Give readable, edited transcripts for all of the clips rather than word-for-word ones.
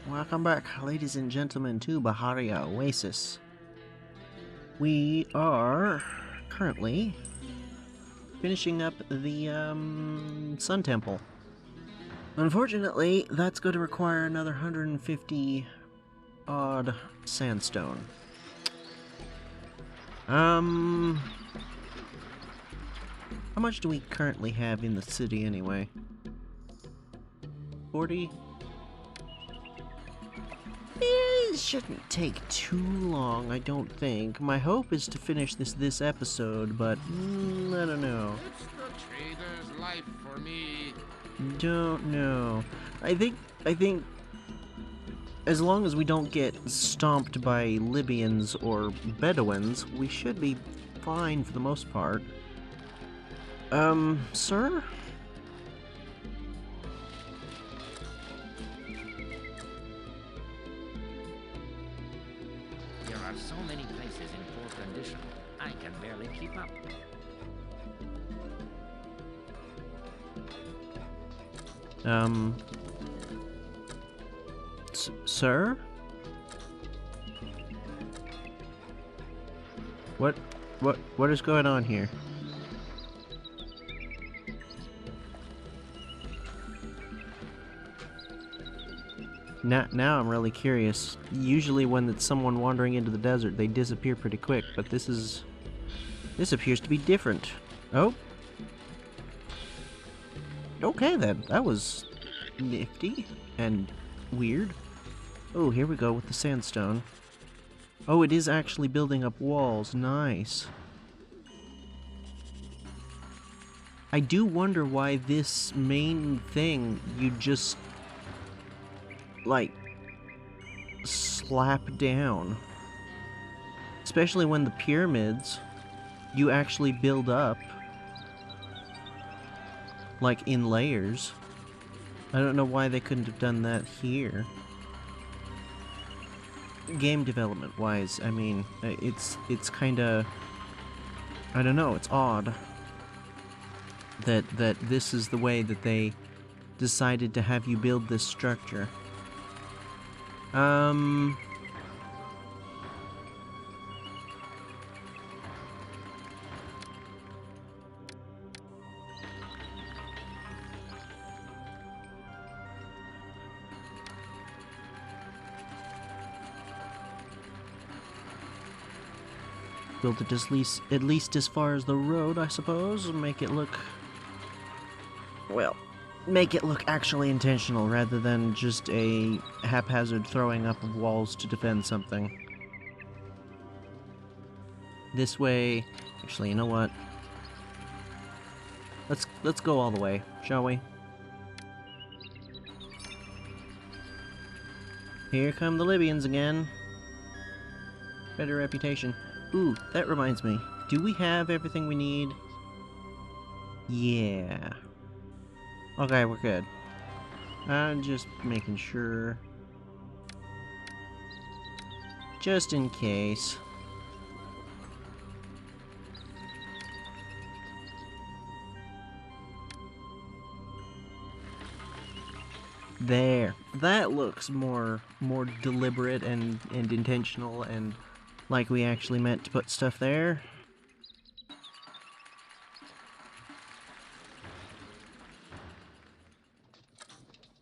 Welcome back, ladies and gentlemen, to Baharia Oasis. We are currently finishing up the Sun Temple. Unfortunately, that's going to require another 150 odd sandstone. How much do we currently have in the city anyway? 40? It shouldn't take too long, I don't think. My hope is to finish this episode, but I don't know. It's the trader's life for me. Don't know. I think as long as we don't get stomped by Libyans or Bedouins, we should be fine for the most part. Sir? There are so many places in poor condition, I can barely keep up. Sir? What is going on here? Now I'm really curious. Usually when it's someone wandering into the desert, they disappear pretty quick, but this appears to be different. Oh. Okay then, that was nifty and weird. Oh, here we go with the sandstone. Oh, it is actually building up walls. Nice. I do wonder why this main thing you just like slap down, especially when the pyramids you actually build up like in layers. I don't know why they couldn't have done that here. Game development wise, I mean, it's kind of, I don't know, it's odd that this is the way that they decided to have you build this structure. Build it at least as far as the road, I suppose. Make it look, well, make it look actually intentional rather than just a haphazard throwing up of walls to defend something. This way, actually, you know what? Let's go all the way, shall we? Here come the Libyans again. Better reputation. Ooh, that reminds me. Do we have everything we need? Yeah. Okay, we're good. I'm just making sure. Just in case. There. That looks more deliberate and intentional and like we actually meant to put stuff there.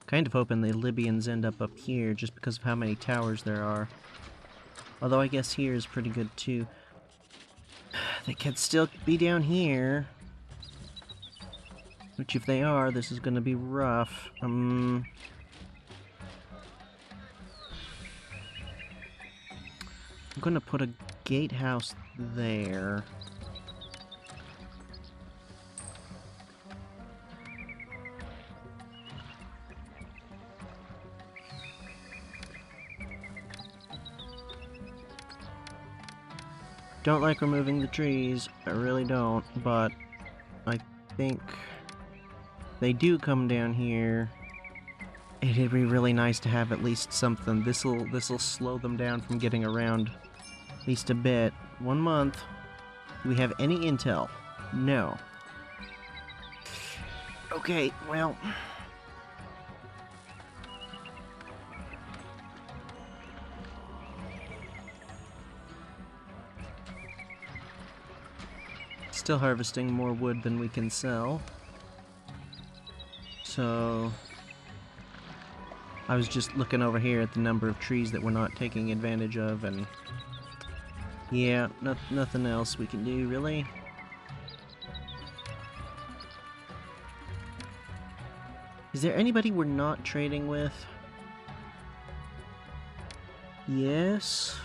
Kind of hoping the Libyans end up here just because of how many towers there are. Although I guess here is pretty good too. They could still be down here. Which if they are, this is gonna be rough. I'm gonna put a gatehouse there. Don't like removing the trees, I really don't, but I think they do come down here. It'd be really nice to have at least something. This'll slow them down from getting around at least a bit. 1 month. Do we have any intel? No. Okay, well, Still harvesting more wood than we can sell. So I was just looking over here at the number of trees that we're not taking advantage of, and yeah, nothing else we can do, really. Is there anybody we're not trading with? Yes.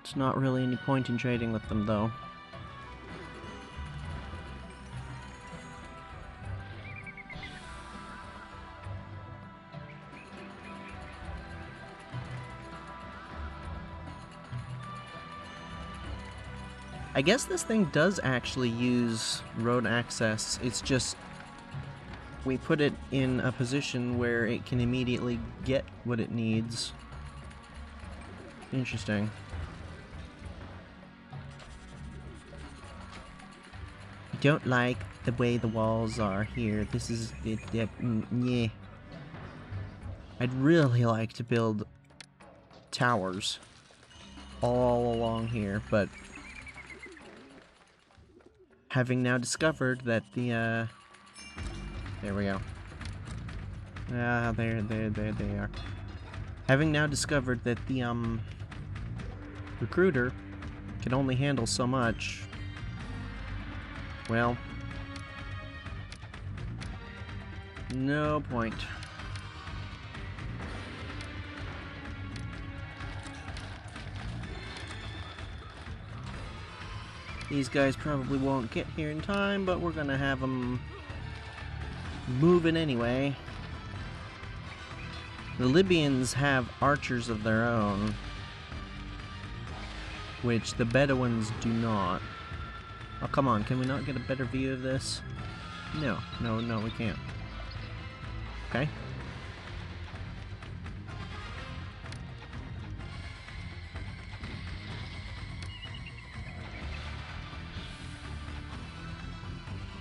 It's not really any point in trading with them, though. I guess this thing does actually use road access. It's just we put it in a position where it can immediately get what it needs. Interesting. I don't like the way the walls are here. This is... yeah. I'd really like to build towers all along here, but having now discovered that the, there we go. Ah, there they are. Having now discovered that the, recruiter can only handle so much, well, no point. These guys probably won't get here in time, but we're gonna have them moving anyway. The Libyans have archers of their own, which the Bedouins do not. Oh, come on, can we not get a better view of this? No, we can't. Okay.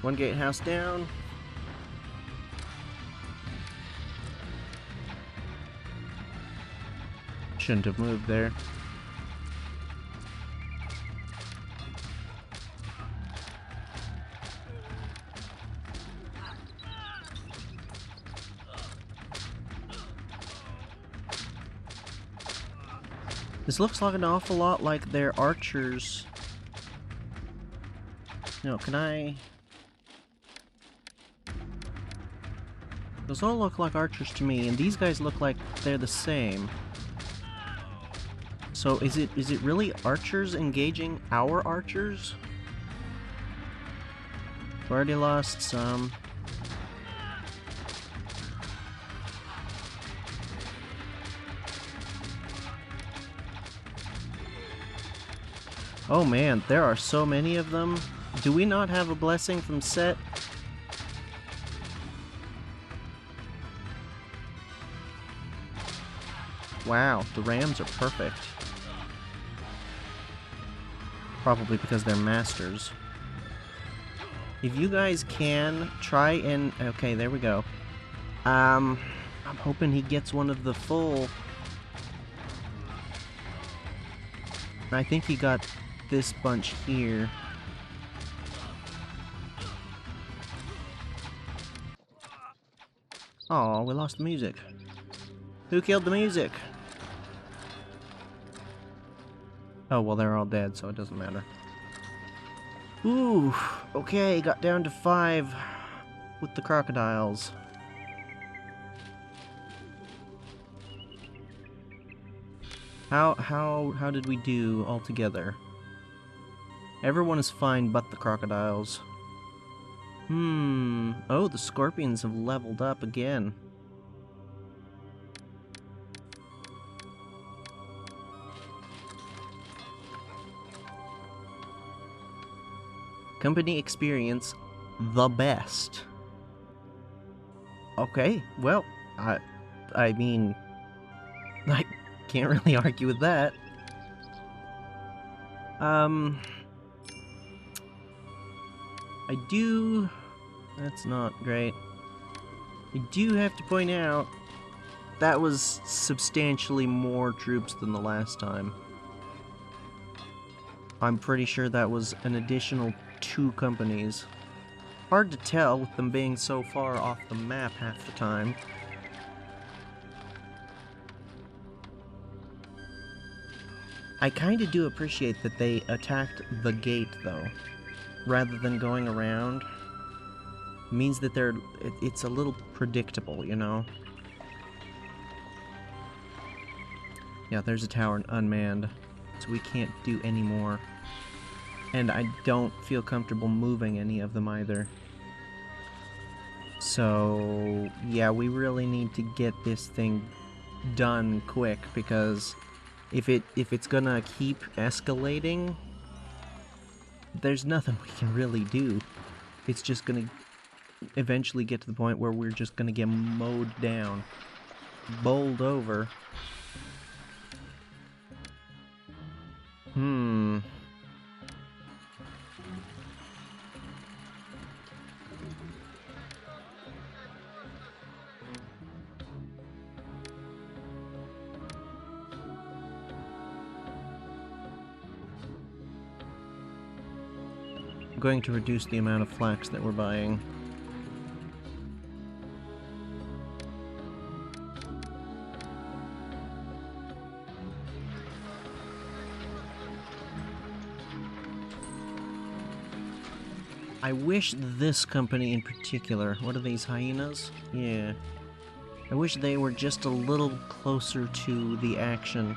One gatehouse down. Shouldn't have moved there. This looks like an awful lot like their archers. No, can I... Those all look like archers to me, and these guys look like they're the same. So is it really archers engaging our archers? We've already lost some. Oh man, there are so many of them. Do we not have a blessing from Set? Wow, the rams are perfect. Probably because they're masters. If you guys can, try and... Okay, there we go. I'm hoping he gets one of the full... I think he got this bunch here. Oh, we lost the music. Who killed the music? Oh, well, they're all dead, so it doesn't matter. Ooh, okay, got down to 5 with the crocodiles. How did we do altogether? Everyone is fine but the crocodiles. Oh, the scorpions have leveled up again. Company experience, the best. Okay, well, I mean, I can't really argue with that. I do... That's not great. I do have to point out that was substantially more troops than the last time. I'm pretty sure that was an additional 2 companies. Hard to tell with them being so far off the map half the time. I kinda do appreciate that they attacked the gate, though, rather than going around. It means that it's a little predictable, you know? Yeah, there's a tower unmanned, so we can't do any more. And I don't feel comfortable moving any of them either. So, yeah, we really need to get this thing done quick, because if it's gonna keep escalating, there's nothing we can really do. It's just gonna eventually get to the point where we're just gonna get mowed down, bowled over. I'm going to reduce the amount of flax that we're buying. I wish this company in particular, what are these, hyenas? Yeah. I wish they were just a little closer to the action.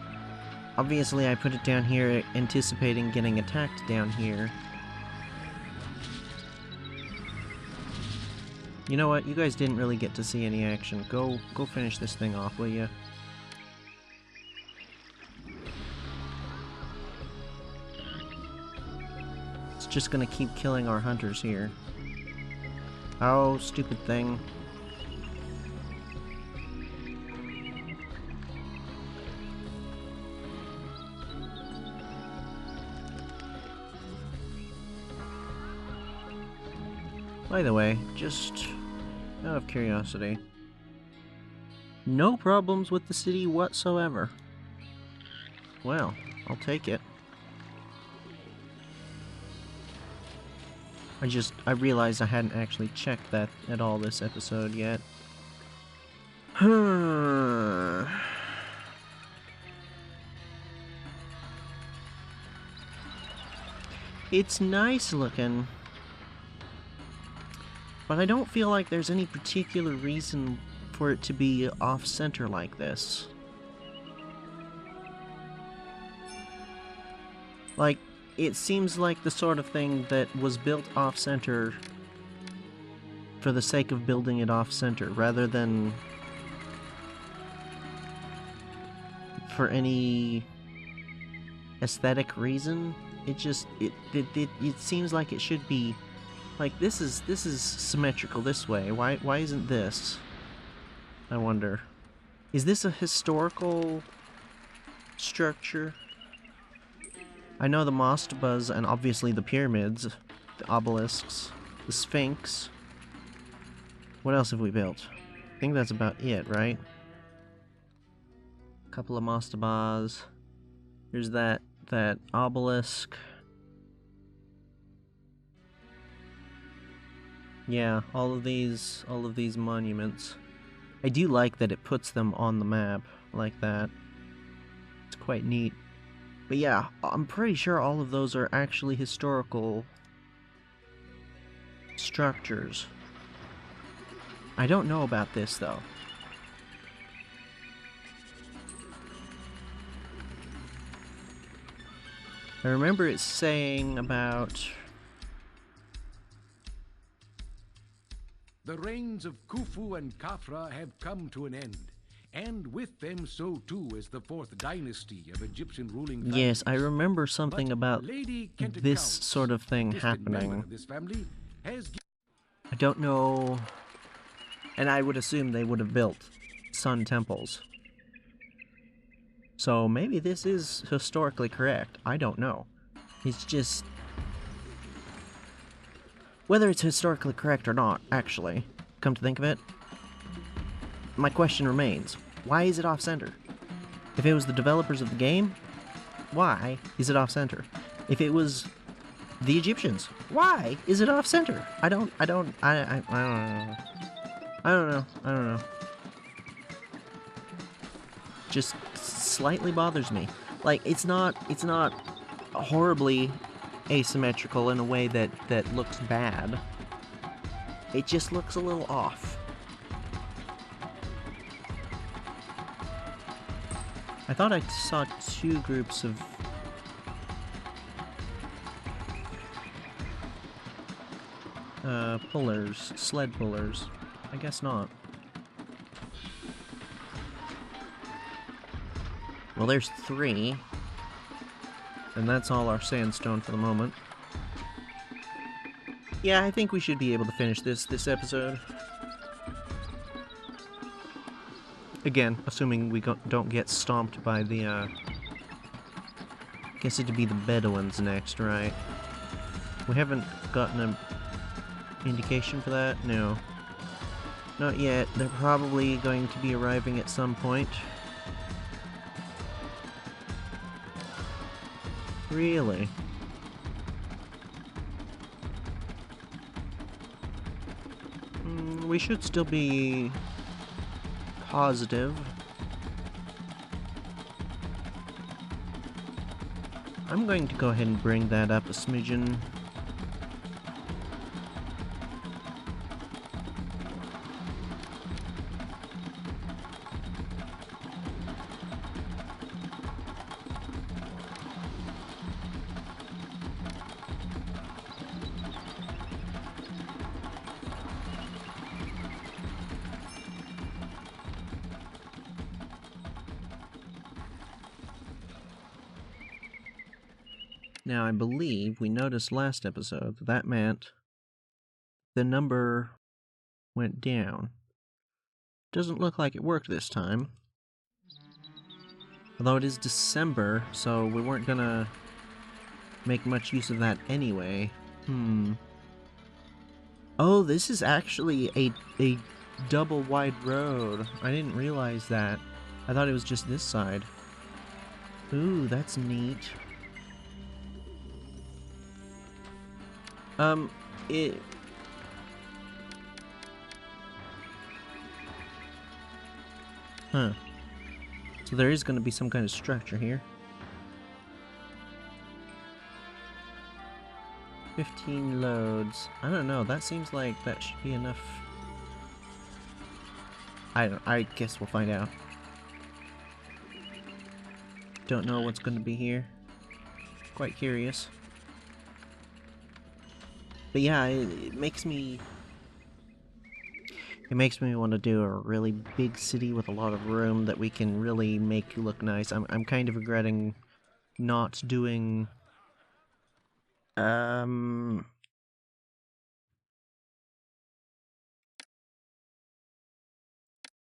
Obviously I put it down here anticipating getting attacked down here. You know what? You guys didn't really get to see any action. Go finish this thing off, will ya? It's just gonna keep killing our hunters here. Oh, stupid thing. By the way, just out of curiosity, no problems with the city whatsoever. Well, I'll take it. I realized I hadn't actually checked that at all this episode yet. It's nice looking, but I don't feel like there's any particular reason for it to be off-center like this. Like, it seems like the sort of thing that was built off-center for the sake of building it off-center, rather than for any aesthetic reason. It seems like it should be like this is symmetrical this way. Why isn't this? I wonder. Is this a historical structure? I know the mastabas and obviously the pyramids, the obelisks, the Sphinx. What else have we built? I think that's about it, right? A couple of mastabas. There's that obelisk. Yeah, all of these monuments. I do like that it puts them on the map like that. It's quite neat. But yeah, I'm pretty sure all of those are actually historical structures. I don't know about this though. I remember it saying about... The reigns of Khufu and Khafra have come to an end, and with them so too is the 4th dynasty of Egyptian ruling families. Yes, I remember something But about Lady Kentigau, this sort of thing distant member happening. of this family, has I don't know... And I would assume they would have built sun temples. So maybe this is historically correct. I don't know. It's just... Whether it's historically correct or not, actually, come to think of it, my question remains. Why is it off-center? If it was the developers of the game, why is it off-center? If it was the Egyptians, why is it off-center? I don't know. I don't know. Just slightly bothers me. Like, it's not horribly asymmetrical in a way that looks bad. It just looks a little off. I thought I saw two groups of pullers, sled pullers. I guess not. Well, there's 3. And that's all our sandstone for the moment. Yeah, I think we should be able to finish this episode. Again, assuming we don't get stomped by the, guess it'd be the Bedouins next, right? We haven't gotten an indication for that? No. Not yet. They're probably going to be arriving at some point. Really? We should still be positive. I'm going to go ahead and bring that up a smidgen. Now, I believe we noticed last episode that meant the number went down. Doesn't look like it worked this time. Although it is December, so we weren't gonna make much use of that anyway. Oh, this is actually a double wide road. I didn't realize that. I thought it was just this side. Ooh, that's neat. Huh. So there is going to be some kind of structure here. 15 loads. I don't know, that seems like that should be enough. I guess we'll find out. Don't know what's going to be here. Quite curious. But yeah, it makes me want to do a really big city with a lot of room that we can really make look nice. I'm kind of regretting not doing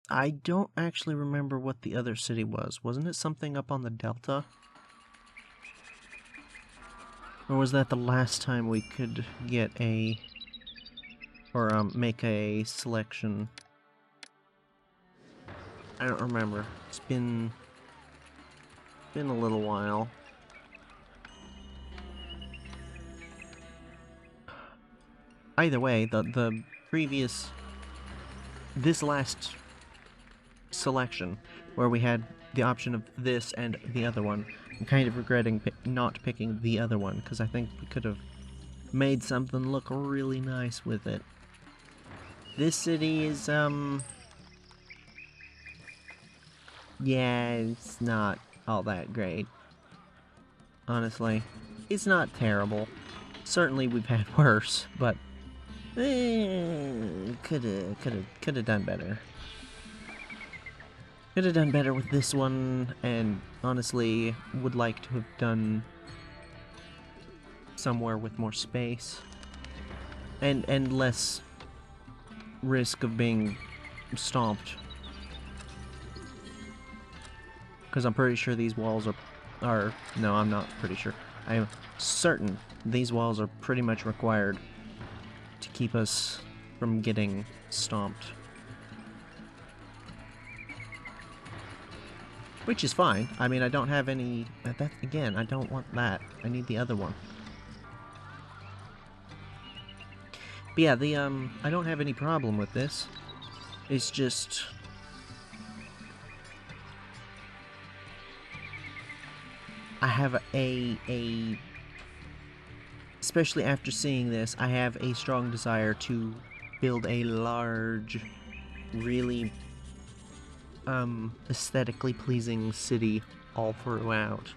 I don't actually remember what the other city was. Wasn't it something up on the Delta? Or was that the last time we could get a... or, make a selection? I don't remember. It's been a little while. Either way, the previous... this last selection, where we had the option of this and the other one, I'm kind of regretting not picking the other one, because I think we could have made something look really nice with it. This city is, yeah, it's not all that great. Honestly, it's not terrible. Certainly we've had worse, but coulda done better. Could have done better with this one, and honestly would like to have done somewhere with more space and less risk of being stomped. Because I'm pretty sure these walls are no, I'm not pretty sure. I am certain these walls are pretty much required to keep us from getting stomped. Which is fine. I mean, I don't have any... That, again, I don't want that. I need the other one. But yeah, I don't have any problem with this. It's just... I have especially after seeing this, I have a strong desire to build a large, really, aesthetically pleasing city all throughout.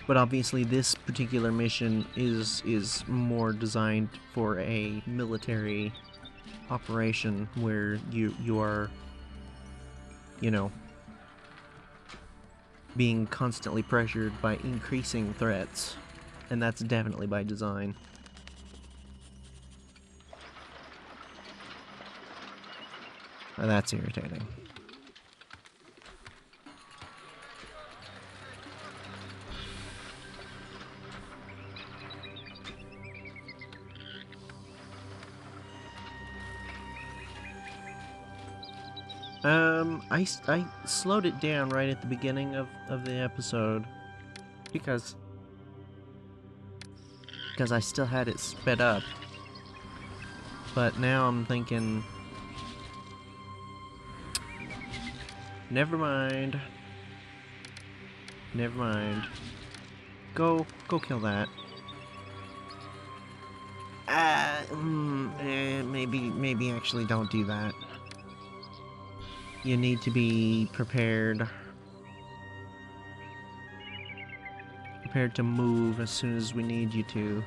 But obviously this particular mission is more designed for a military operation where you are, you know, being constantly pressured by increasing threats, and that's definitely by design. Oh, that's irritating. I slowed it down right at the beginning of the episode because I still had it sped up. But now I'm thinking, never mind. Never mind. Go kill that. Maybe actually don't do that. You need to be prepared to move as soon as we need you to.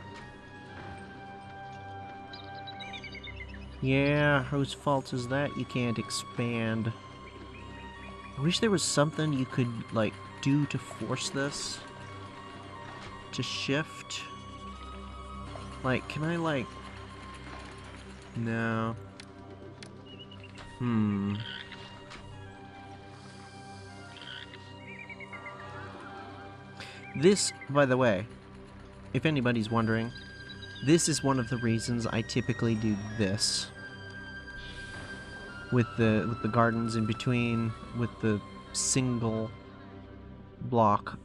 Yeah, whose fault is that? You can't expand. I wish there was something you could, like, do to force this to shift. Like, can I, like... No. This, by the way, if anybody's wondering, this is one of the reasons I typically do this. With the gardens in between, with the single block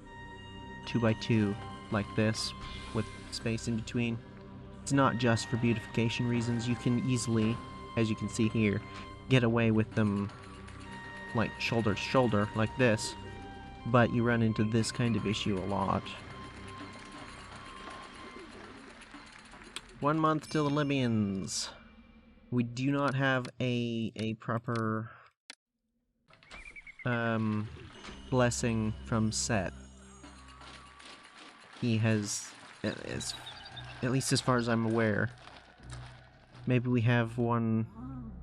2x2 like this, with space in between. It's not just for beautification reasons. You can easily, as you can see here, get away with them like shoulder to shoulder like this, but you run into this kind of issue a lot. 1 month till the Libyans. We do not have a proper blessing from Set. He has, at least as far as I'm aware. Maybe we have one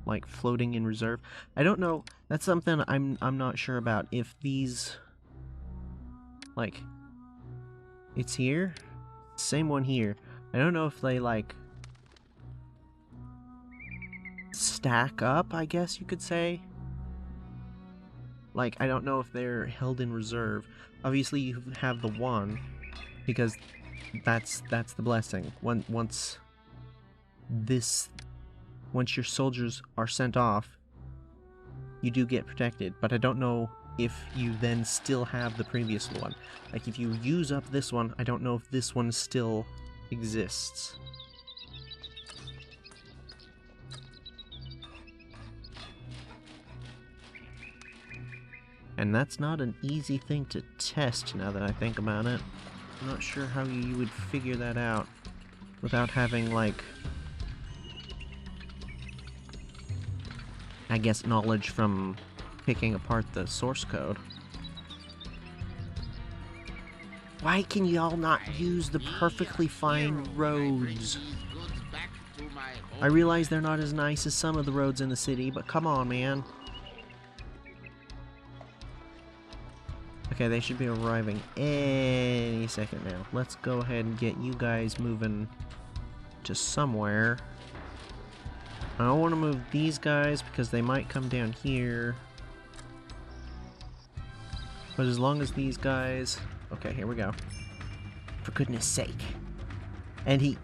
like floating in reserve. I don't know. That's something I'm not sure about. If these, like, it's here, same one here. I don't know if they like stack up, I guess you could say. Like, I don't know if they're held in reserve. Obviously you have the one, because that's the blessing. Once your soldiers are sent off, you do get protected, but I don't know if you then still have the previous one. Like, if you use up this one, I don't know if this one still exists. And that's not an easy thing to test, now that I think about it. I'm not sure how you would figure that out without having, like, I guess, knowledge from picking apart the source code. Why can y'all not use the perfectly fine roads? I realize they're not as nice as some of the roads in the city, but come on, man. Okay, they should be arriving any second now. Let's go ahead and get you guys moving to somewhere. I don't want to move these guys because they might come down here. But as long as these guys... Okay, here we go. For goodness sake. And he...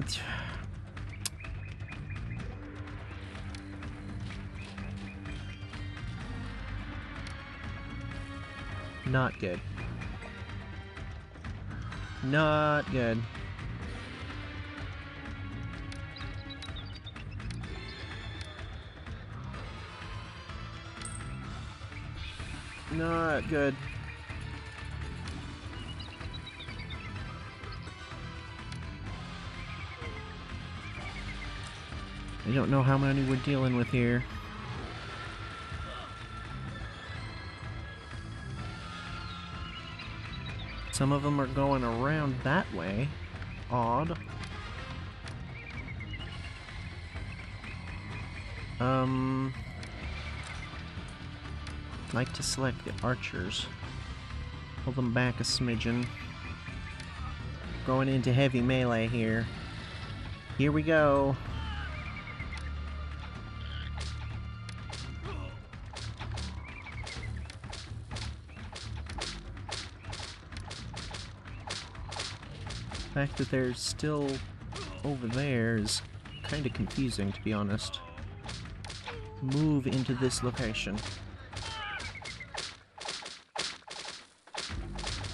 Not good. Not good. Not good. I don't know how many we're dealing with here. Some of them are going around that way. Odd. Like to select the archers. Pull them back a smidgen. Going into heavy melee here. Here we go. The fact that they're still over there is kind of confusing, to be honest. Move into this location.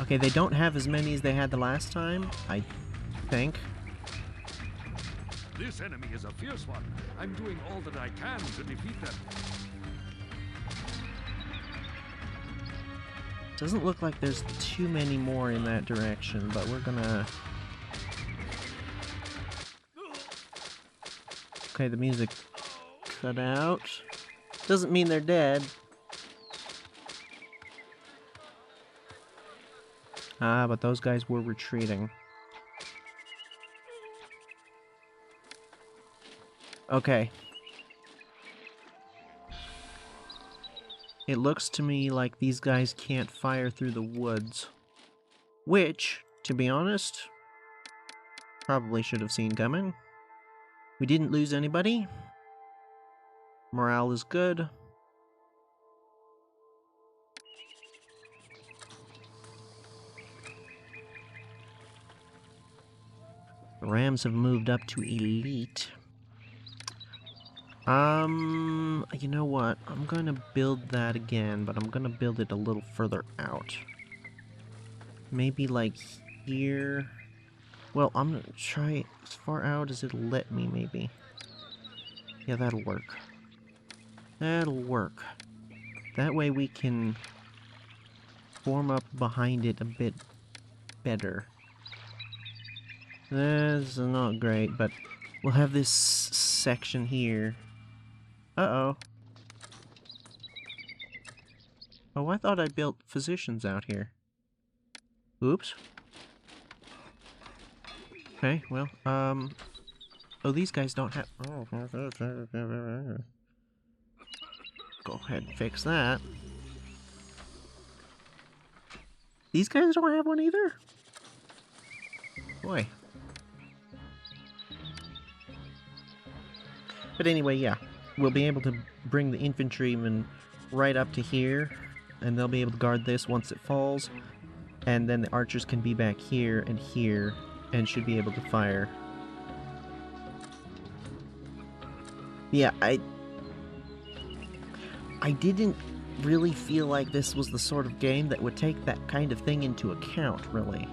Okay, they don't have as many as they had the last time, I think. This enemy is a fierce one. I'm doing all that I can to defeat them. Doesn't look like there's too many more in that direction, but we're gonna... Okay, the music cut out. Doesn't mean they're dead. Ah, but those guys were retreating. Okay. It looks to me like these guys can't fire through the woods. Which, to be honest, probably should have seen coming. We didn't lose anybody. Morale is good. The Rams have moved up to elite. You know what? I'm gonna build that again, but I'm gonna build it a little further out. Maybe like here. Well, I'm gonna try as far out as it'll let me, maybe. Yeah, that'll work. That'll work. That way we can form up behind it a bit better. That's not great, but we'll have this section here. Uh-oh. Oh, I thought I built physicians out here. Oops. Okay, well, oh, these guys don't have... Oh. Go ahead and fix that. These guys don't have one either? Boy. But anyway, yeah. We'll be able to bring the infantrymen right up to here, and they'll be able to guard this once it falls, and then the archers can be back here, and should be able to fire. Yeah, I didn't really feel like this was the sort of game that would take that kind of thing into account, really.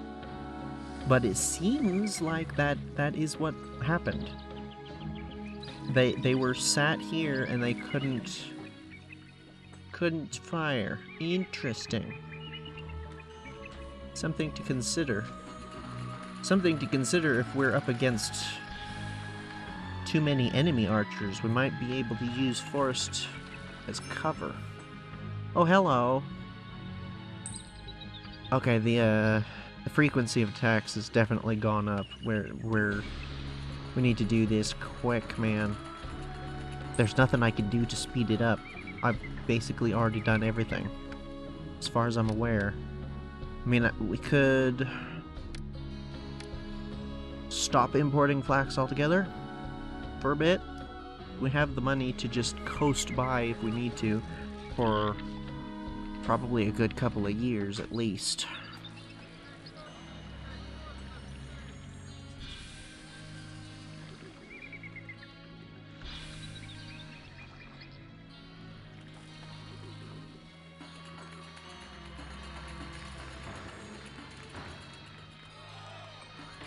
But it seems like that is what happened. They were sat here and they couldn't fire. Interesting. Something to consider. Something to consider if we're up against too many enemy archers. We might be able to use forest as cover. Oh, hello. Okay, the frequency of attacks has definitely gone up. We need to do this quick, man. There's nothing I can do to speed it up. I've basically already done everything, as far as I'm aware. I mean, we could stop importing flax altogether for a bit. We have the money to just coast by if we need to for probably a good couple of years at least.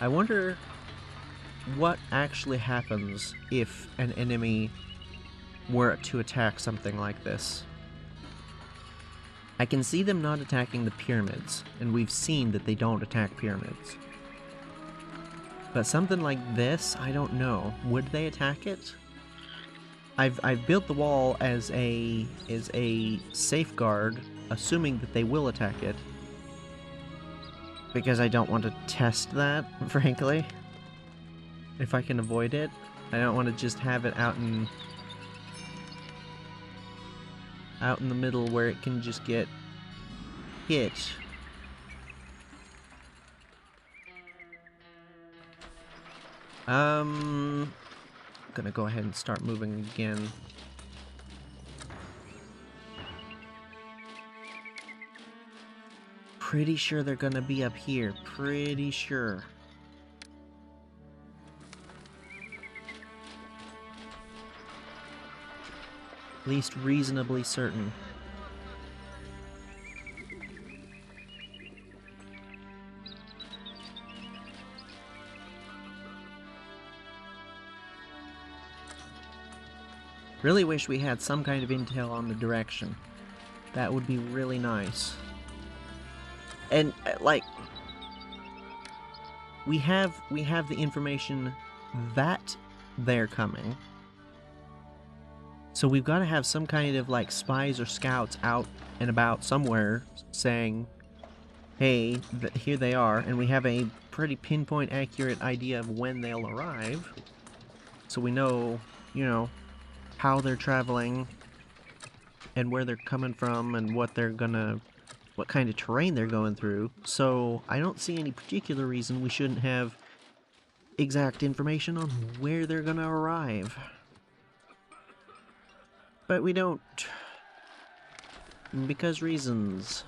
I wonder what actually happens if an enemy were to attack something like this. I can see them not attacking the pyramids, and we've seen that they don't attack pyramids. But something like this, I don't know. Would they attack it? I've built the wall as a safeguard, assuming that they will attack it. Because I don't want to test that, frankly. If I can avoid it. I don't want to just have it out in the middle where it can just get hit. I'm gonna go ahead and start moving again. Pretty sure they're gonna be up here. Pretty sure. At least reasonably certain. Really wish we had some kind of intel on the direction. That would be really nice. And, like, we have the information that they're coming. So we've got to have some kind of, like, spies or scouts out and about somewhere saying, hey, here they are, and we have a pretty pinpoint accurate idea of when they'll arrive. So we know, you know, how they're traveling and where they're coming from and what kind of terrain they're going through. So I don't see any particular reason we shouldn't have exact information on where they're gonna arrive. But we don't. Because reasons.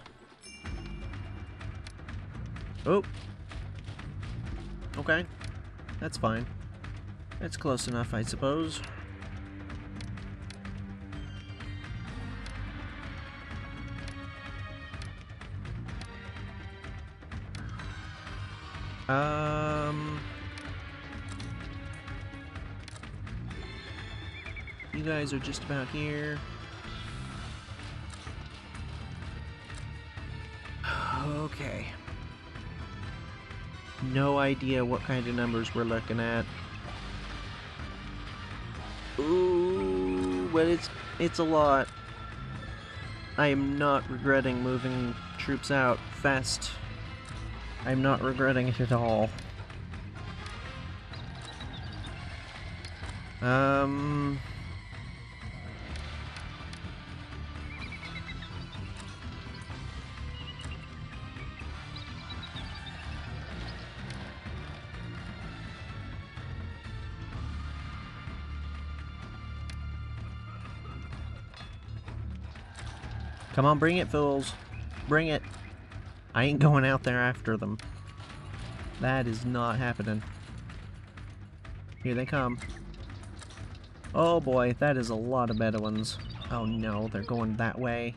Oh. Okay. That's fine. That's close enough, I suppose. You guys are just about here. Okay. No idea what kind of numbers we're looking at. Ooh, but it's a lot. I am not regretting moving troops out fast. I'm not regretting it at all. Come on, bring it, fools. Bring it. I ain't going out there after them. That is not happening. Here they come. Oh boy, that is a lot of Bedouins. Oh no, they're going that way.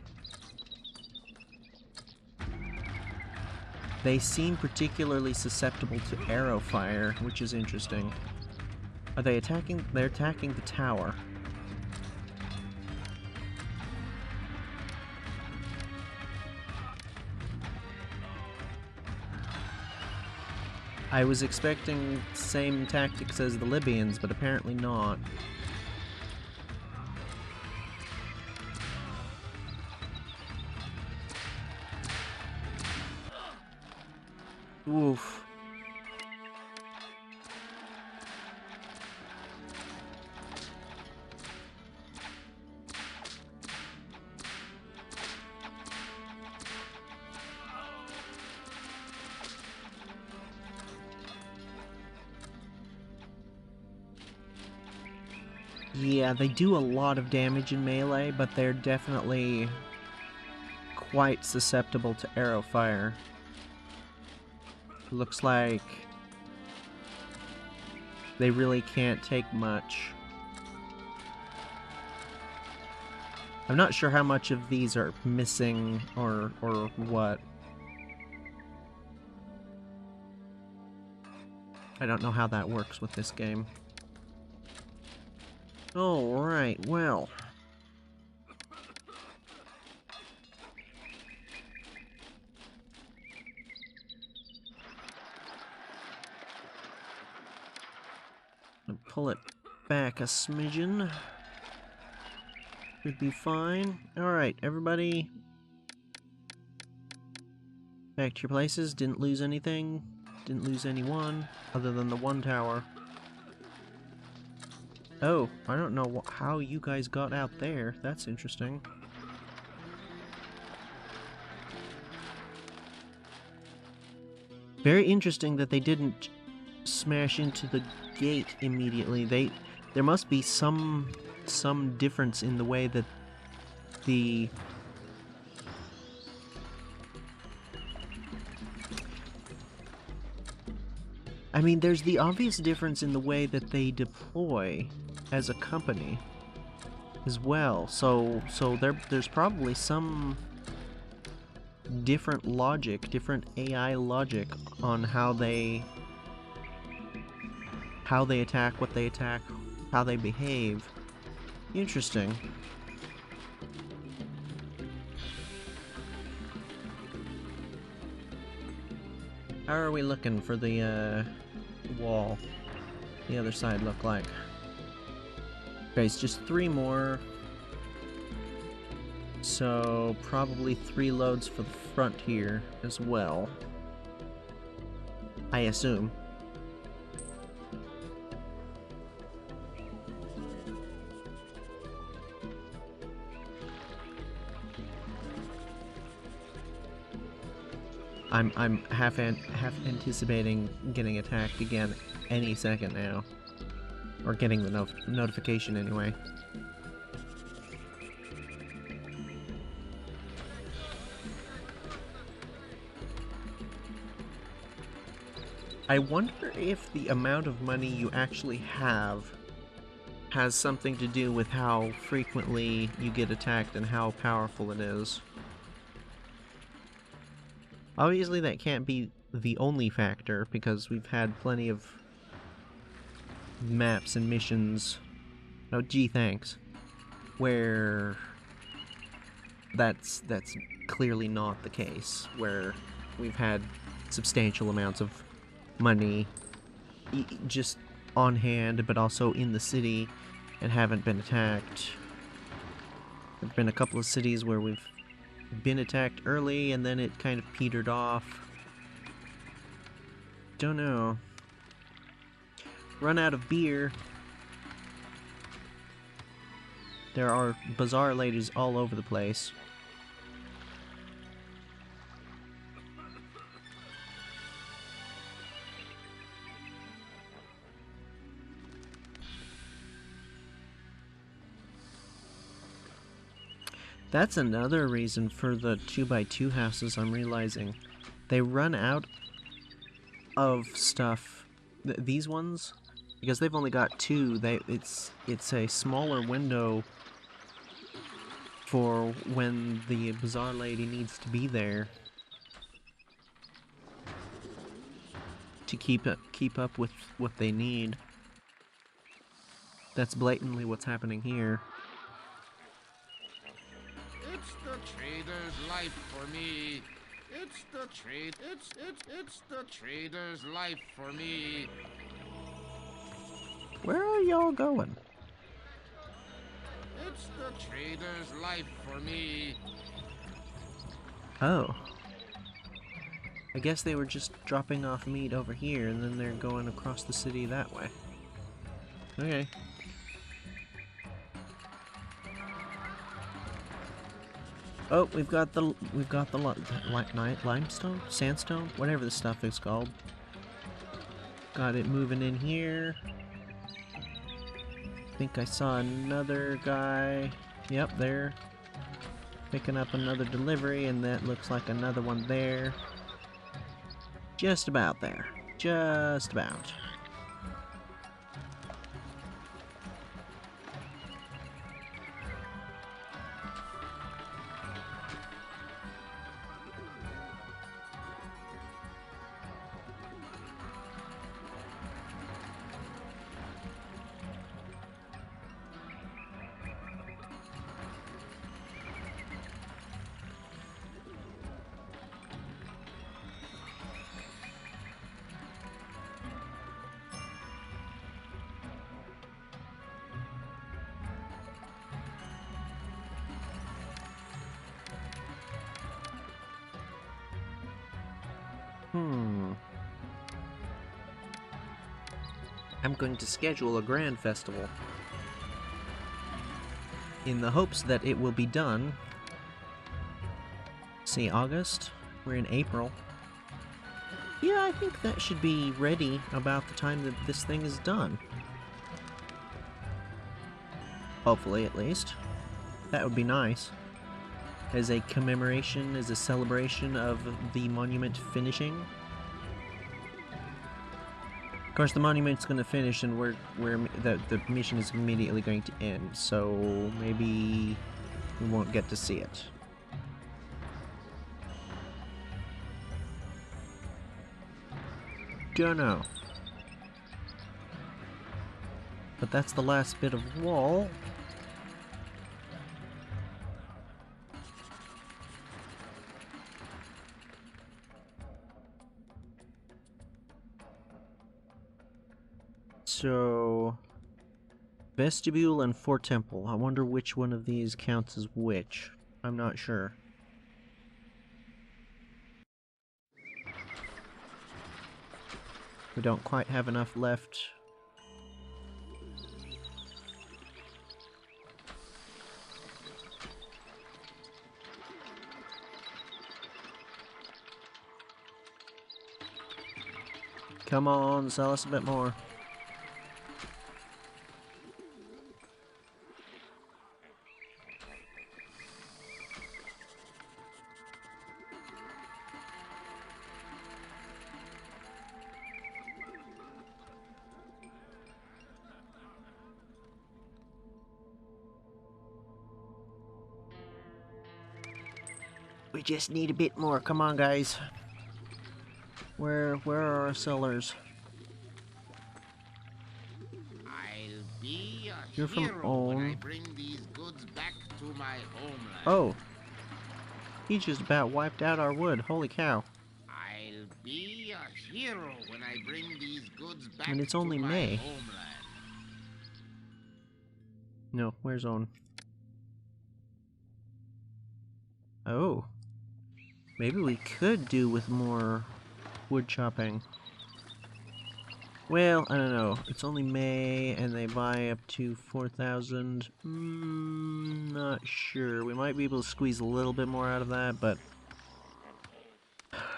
They seem particularly susceptible to arrow fire, which is interesting. Are they attacking? They're attacking the tower. I was expecting same tactics as the Libyans, but apparently not. Oof. Yeah, they do a lot of damage in melee, but they're definitely quite susceptible to arrow fire. Looks like they really can't take much. I'm not sure how much of these are missing or what. I don't know how that works with this game. Alright, well. Pull it back a smidgen. Should be fine. Alright, everybody. Back to your places. Didn't lose anything. Didn't lose anyone, other than the one tower. Oh, I don't know how you guys got out there. That's interesting. Very interesting that they didn't smash into the gate immediately. There must be some difference in the way that the I mean, there's the obvious difference in the way that they deploy as a company as well. So there's probably some different logic, different AI logic on how they attack, what they attack, how they behave. Interesting. How are we looking for the wall? The other side look like? Okay, it's just 3 more. So probably 3 loads for the front here as well. I assume. I'm half anticipating getting attacked again any second now, or getting the notification anyway. I wonder if the amount of money you actually have has something to do with how frequently you get attacked and how powerful it is. Obviously that can't be the only factor, because we've had plenty of maps and missions, oh gee thanks, where that's clearly not the case, where we've had substantial amounts of money just on hand, but also in the city, and haven't been attacked. There have been a couple of cities where we've been attacked early and then it kind of petered off. Don't know. Run out of beer. There are bazaar ladies all over the place. That's another reason for the 2x2 houses, I'm realizing. They run out of stuff. These ones, because they've only got 2, it's a smaller window for when the bazaar lady needs to be there to keep up with what they need. That's blatantly what's happening here. It's the trader's life for me. It's the trader's life for me. Where are y'all going? It's the trader's life for me. Oh. I guess they were just dropping off meat over here, and then they're going across the city that way. Okay. Oh, we've got the limestone, sandstone, whatever the stuff is called. Got it moving in here. I think I saw another guy. Yep, there. Picking up another delivery, and that looks like another one there. Just about there. Just about. I'm going to schedule a grand festival in the hopes that it will be done. See, August? We're in April. Yeah, I think that should be ready about the time that this thing is done. Hopefully, at least. That would be nice. As a commemoration, as a celebration of the monument finishing. Of course, the monument's going to finish, and the mission is immediately going to end. So maybe we won't get to see it. Don't know. But that's the last bit of wall. So, vestibule and fort temple. I wonder which one of these counts as which. I'm not sure. We don't quite have enough left. Come on, sell us a bit more. We just need a bit more. Come on, guys. Where are our sellers? I'll be a You're from hero when I Ulm. bring these goods back to my homeland. Oh. He just about wiped out our wood. Holy cow. I'll be a hero when I bring these goods back And it's to only my May. homeland. No, where's Owen? Oh. Maybe we could do with more wood chopping. Well, I don't know. It's only May, and they buy up to 4,000. Not sure. We might be able to squeeze a little bit more out of that, but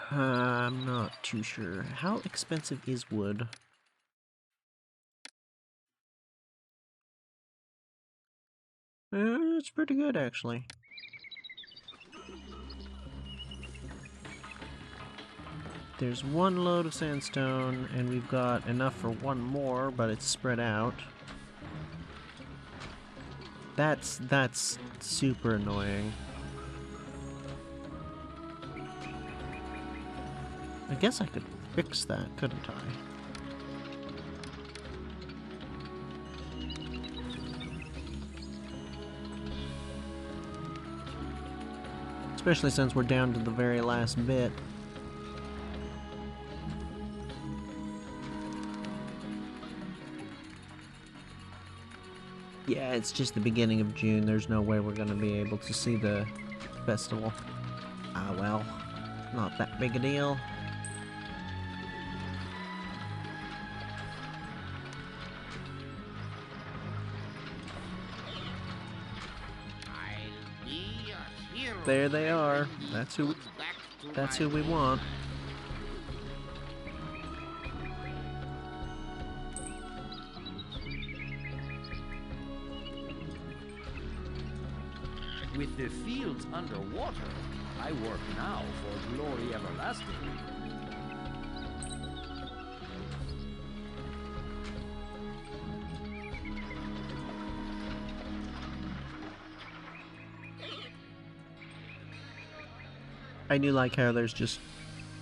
I'm not too sure. How expensive is wood? It's pretty good, actually. There's one load of sandstone, and we've got enough for one more, but it's spread out. That's super annoying. I guess I could fix that, couldn't I? Especially since we're down to the very last bit. Yeah, it's just the beginning of June. There's no way we're gonna be able to see the festival. Ah, well, not that big a deal. I'll be a hero There they when I are. bring these That's who goods back to That's my who we want. homeland. With the fields underwater, I work now for glory everlasting. I do like how there's just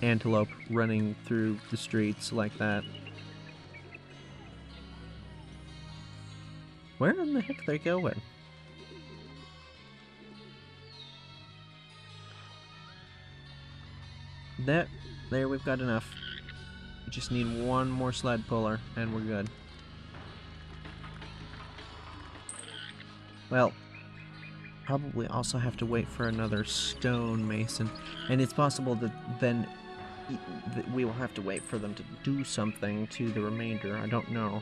antelope running through the streets like that. Where in the heck are they going? There we've got enough. We just need one more sled puller and we're good. Well, probably also have to wait for another stone mason, and it's possible that then we will have to wait for them to do something to the remainder. I don't know.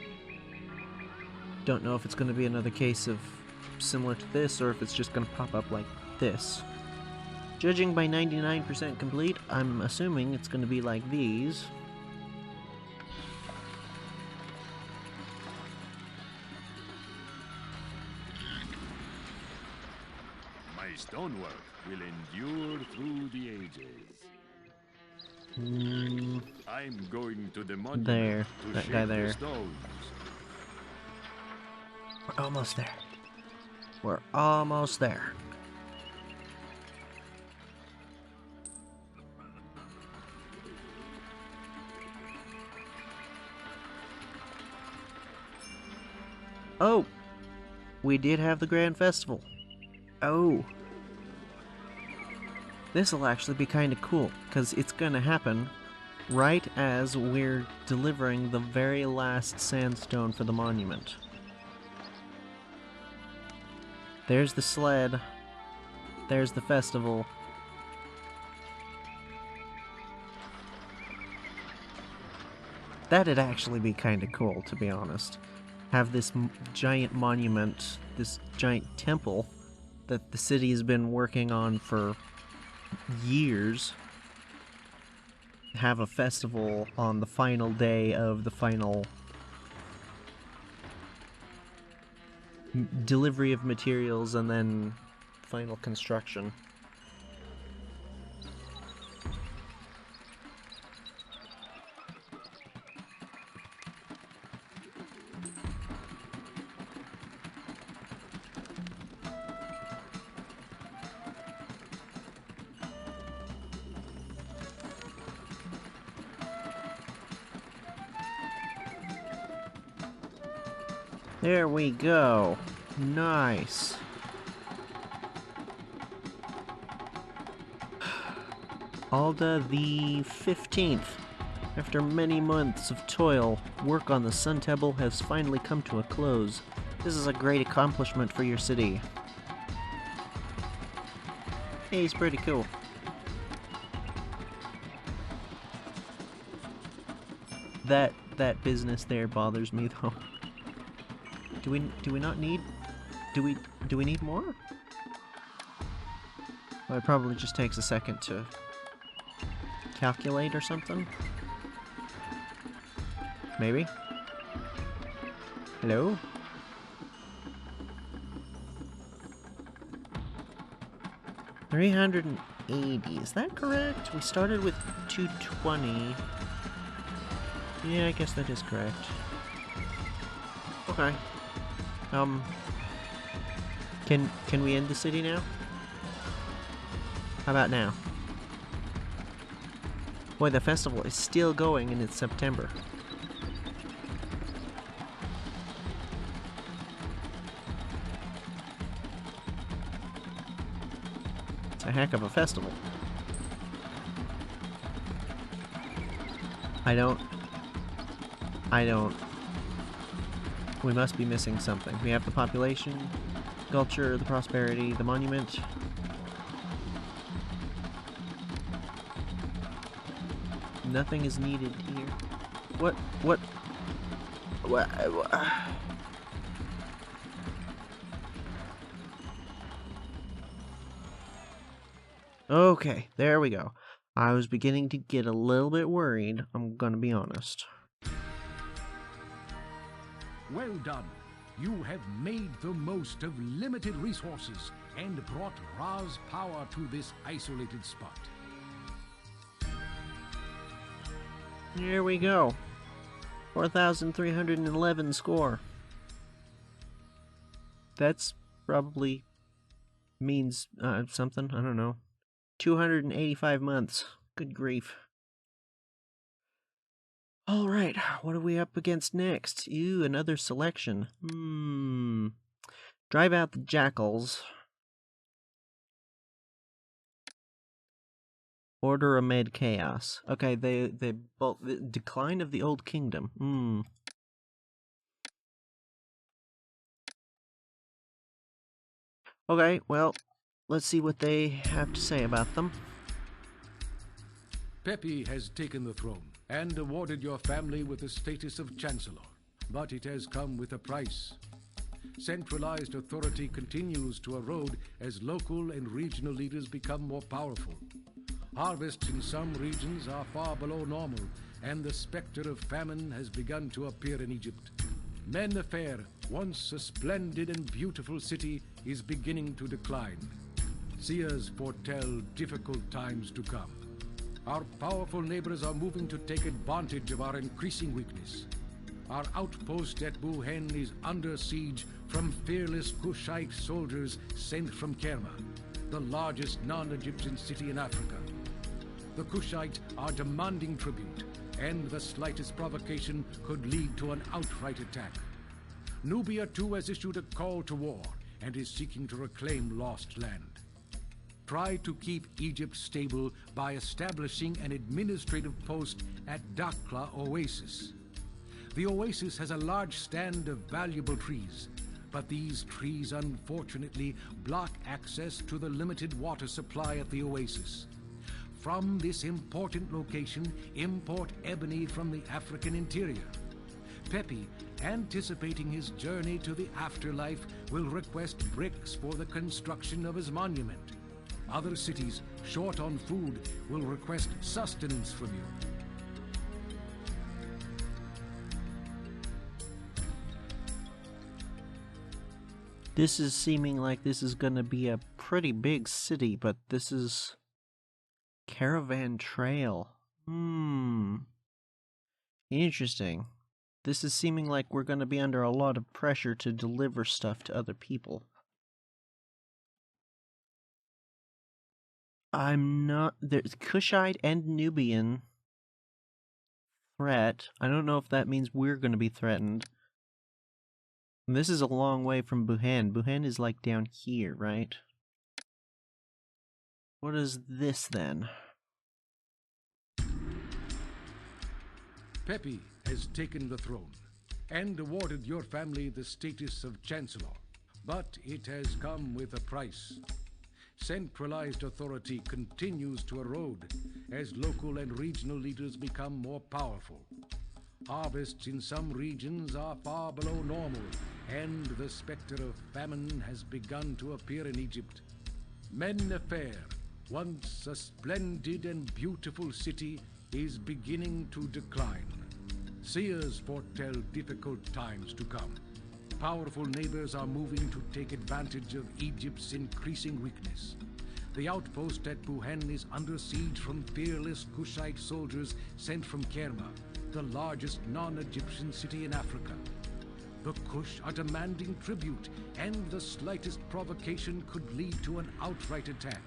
Don't know if it's going to be another case of similar to this, or if it's just going to pop up like this. Judging by 99% complete, I'm assuming it's going to be like these. My stonework will endure through the ages. I'm going to the monument There. to That shake guy there. the stones. We're almost there. We're almost there. Oh! We did have the Grand Festival. Oh! This'll actually be kinda cool, because it's gonna happen right as we're delivering the very last sandstone for the monument. There's the sled. There's the festival. That'd actually be kinda cool, to be honest. Have this giant monument, this giant temple that the city has been working on for years, have a festival on the final day of the final delivery of materials and then final construction. There we go. Nice. Alda the 15th. After many months of toil, work on the Sun Temple has finally come to a close. This is a great accomplishment for your city. Hey, he's pretty cool. That business there bothers me though. Do we not need do we need more? Well, it probably just takes a second to calculate or something. Maybe? Hello? $380, is that correct? We started with 220. Yeah, I guess that is correct. Okay. Can we end the city now? How about now? Boy, the festival is still going and it's September. It's a heck of a festival. I don't. We must be missing something. We have the population, culture, the prosperity, the monument. Nothing is needed here. What? Okay, there we go. I was beginning to get a little bit worried, I'm gonna be honest. Well done. You have made the most of limited resources and brought Ra's power to this isolated spot. Here we go. 4,311 score. That's probably means something, I don't know. 285 months. Good grief. Alright, what are we up against next? Ew, another selection. Drive out the jackals. Order amid chaos. Okay, they both the decline of the old kingdom. Okay, well, let's see what they have to say about them. Pepi has taken the throne and awarded your family with the status of Chancellor, but it has come with a price. Centralized authority continues to erode as local and regional leaders become more powerful. Harvests in some regions are far below normal, and the specter of famine has begun to appear in Egypt. Mennefer, once a splendid and beautiful city, is beginning to decline. Seers foretell difficult times to come. Our powerful neighbors are moving to take advantage of our increasing weakness. Our outpost at Buhen is under siege from fearless Kushite soldiers sent from Kerma, the largest non-Egyptian city in Africa. The Kushite are demanding tribute, and the slightest provocation could lead to an outright attack. Nubia too has issued a call to war and is seeking to reclaim lost land. Try to keep Egypt stable by establishing an administrative post at Dakhla Oasis. The oasis has a large stand of valuable trees, but these trees unfortunately block access to the limited water supply at the oasis. From this important location, import ebony from the African interior. Pepi, anticipating his journey to the afterlife, will request bricks for the construction of his monument. Other cities, short on food, will request sustenance from you. This is seeming like this is gonna be a pretty big city, but this is... Caravan Trail. Interesting. This is seeming like we're gonna be under a lot of pressure to deliver stuff to other people. I'm not... There's Kushite and Nubian threat. I don't know if that means we're gonna be threatened. And this is a long way from Buhen. Buhen is like down here, right? What is this then? Pepi has taken the throne and awarded your family the status of Chancellor, but it has come with a price. Centralized authority continues to erode as local and regional leaders become more powerful. Harvests in some regions are far below normal, and the specter of famine has begun to appear in Egypt. Mennefer, once a splendid and beautiful city, is beginning to decline. Seers foretell difficult times to come. Powerful neighbors are moving to take advantage of Egypt's increasing weakness. The outpost at Buhen is under siege from fearless Kushite soldiers sent from Kerma, the largest non-Egyptian city in Africa. The Kush are demanding tribute, and the slightest provocation could lead to an outright attack.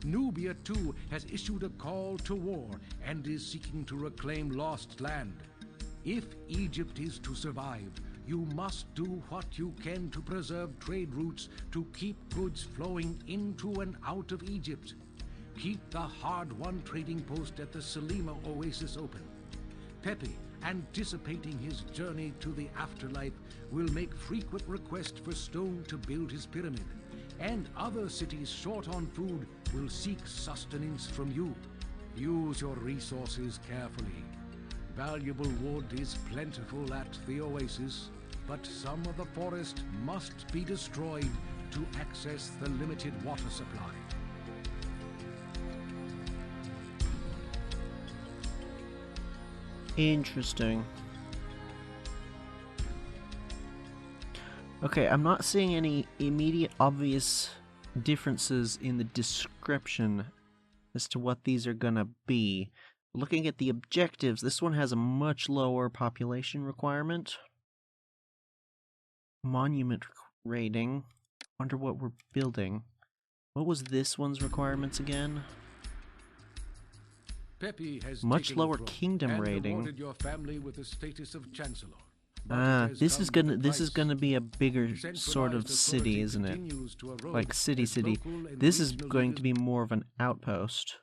Nubia too has issued a call to war and is seeking to reclaim lost land. If Egypt is to survive, you must do what you can to preserve trade routes to keep goods flowing into and out of Egypt. Keep the hard-won trading post at the Selima Oasis open. Pepi, anticipating his journey to the afterlife, will make frequent requests for stone to build his pyramid, and other cities short on food will seek sustenance from you. Use your resources carefully. Valuable wood is plentiful at the oasis, but some of the forest must be destroyed to access the limited water supply. Interesting. Okay, I'm not seeing any immediate obvious differences in the description as to what these are gonna be. Looking at the objectives, this one has a much lower population requirement. Monument rating. Wonder what we're building. What was this one's requirements again? Pepi has much lower kingdom and rating. Awarded your family with the status of Chancellor. This is gonna be a bigger sort of city, isn't it? Like city. This is going to be more of an outpost.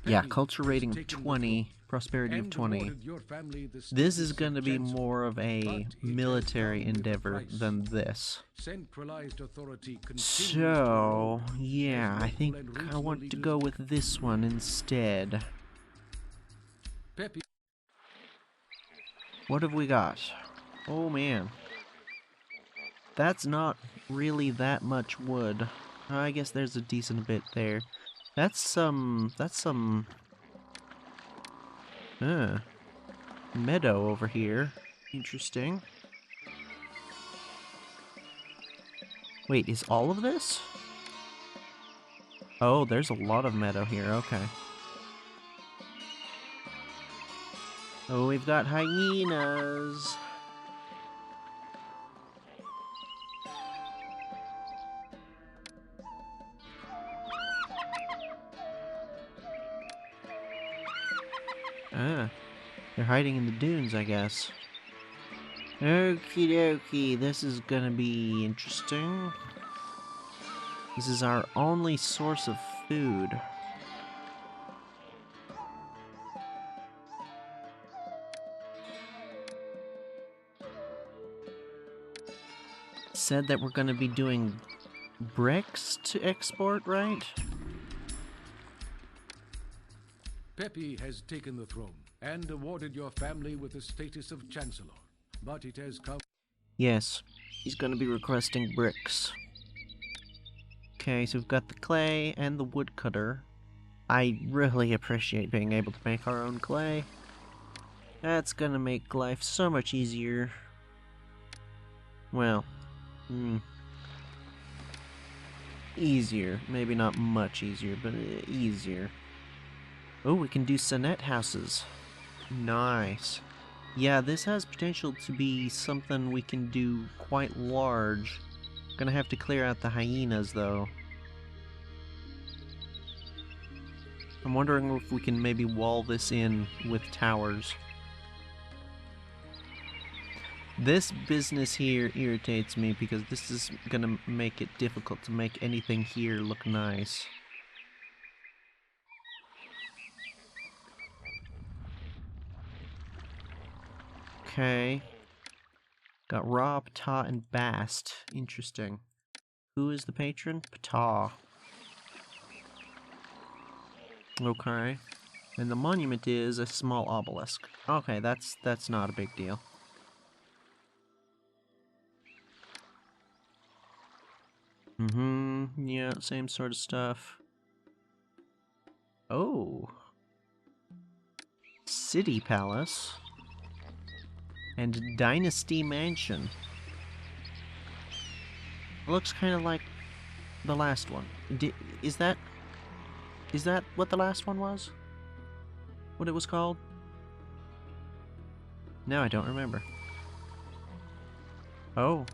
Yeah, culture rating of 20. Prosperity of and 20. awarded your family the This is status going to of be chancellor, more of but a it has military come with a endeavor price. than this. Centralized authority continues to So, erode yeah, as I local think and I regional want to leaders go with this one instead. Pepe What have we got? Oh man. That's not really that much wood. I guess there's a decent bit there. That's some meadow over here. Interesting. Wait, is all of this? Oh, there's a lot of meadow here, okay. Oh, we've got hyenas. Ah, they're hiding in the dunes, I guess. Okie dokie, this is gonna be interesting. This is our only source of food. Said that we're gonna be doing bricks to export, right? Pepe has taken the throne and awarded your family with the status of chancellor, but it has come. Yes, he's gonna be requesting bricks. Okay, so we've got the clay and the woodcutter. I really appreciate being able to make our own clay. That's gonna make life so much easier. Well, easier. Maybe not much easier, but easier. Oh, we can do sonnet houses. Nice. Yeah, this has potential to be something we can do quite large. Gonna have to clear out the hyenas, though. I'm wondering if we can maybe wall this in with towers. This business here irritates me because this is gonna make it difficult to make anything here look nice. Okay. Got Ra, Ptah, and Bast. Interesting. Who is the patron? Ptah. Okay. And the monument is a small obelisk. Okay, that's not a big deal. Yeah, same sort of stuff. Oh. City Palace. And Dynasty Mansion. Looks kind of like the last one. Is that what the last one was? What it was called? No, I don't remember. Oh.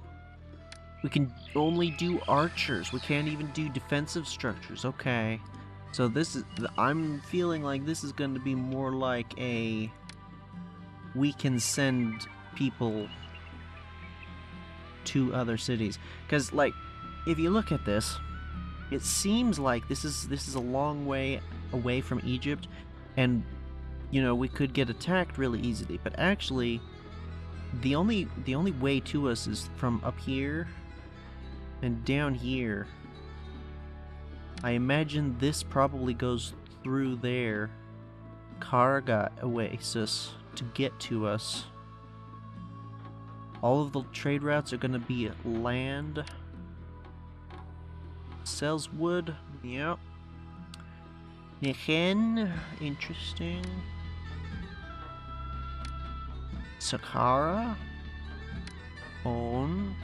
We can only do archers. We can't even do defensive structures. Okay. So this is... I'm feeling like this is going to be more like a... We can send people to other cities. Because, like, if you look at this, it seems like this is a long way away from Egypt, and, you know, we could get attacked really easily. But actually, the only way to us is from up here and down here. I imagine this probably goes through there. Karga Oasis to get to us. All of the trade routes are going to be land. Sells wood. Yep. Nichen. Interesting. Saqqara. On.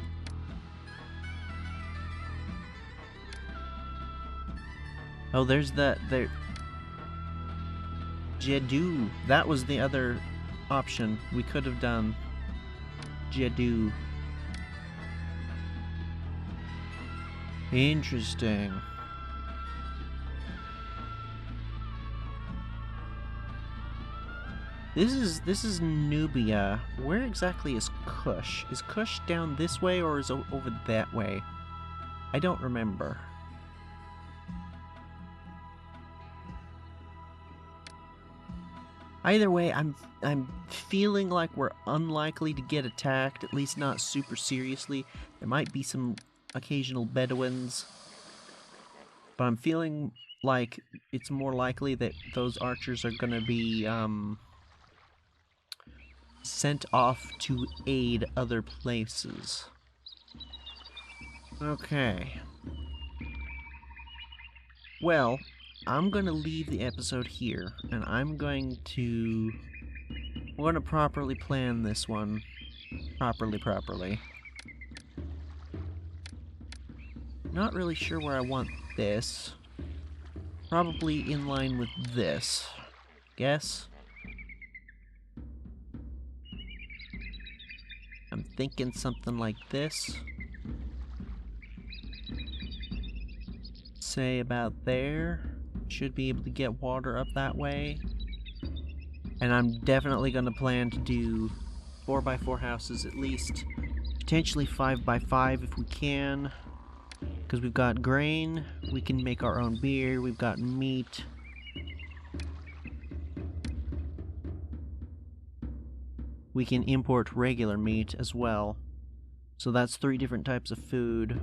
Oh, there's that. There. Jeddu. That was the other option we could have done. Jeddu. Interesting. This is Nubia. Where exactly is Kush? Is Kush down this way or is it over that way? I don't remember. Either way, I'm feeling like we're unlikely to get attacked, at least not super seriously. There might be some occasional Bedouins, but I'm feeling like it's more likely that those archers are gonna be sent off to aid other places. Okay. Well, I'm gonna leave the episode here, and I'm gonna properly plan this one. Properly. Not really sure where I want this. Probably in line with this. Guess? I'm thinking something like this. Say about there. Should be able to get water up that way. And I'm definitely going to plan to do 4x4 houses at least. Potentially 5x5 if we can. Because we've got grain, we can make our own beer, we've got meat. We can import regular meat as well. So that's 3 different types of food.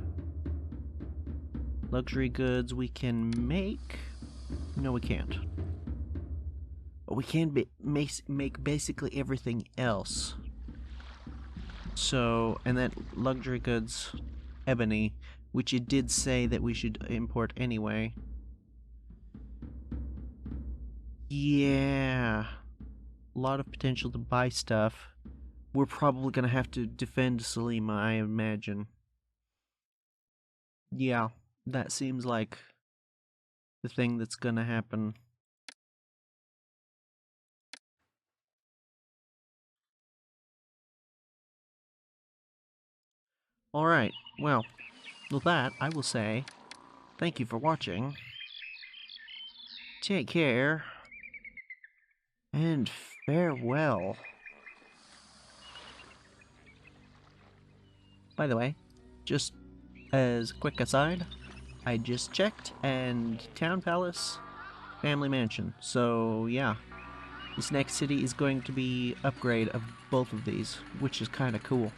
Luxury goods we can make. No, we can't. But we can make basically everything else. So, and that luxury goods, ebony, which it did say that we should import anyway. Yeah. A lot of potential to buy stuff. We're probably gonna have to defend Selima, I imagine. Yeah, that seems like the thing that's gonna happen. Alright, well, with that, I will say thank you for watching. Take care. And farewell. By the way, just as a quick aside, I just checked, and Town Palace, Family Mansion. So yeah, this next city is going to be upgrade of both of these, which is kind of cool.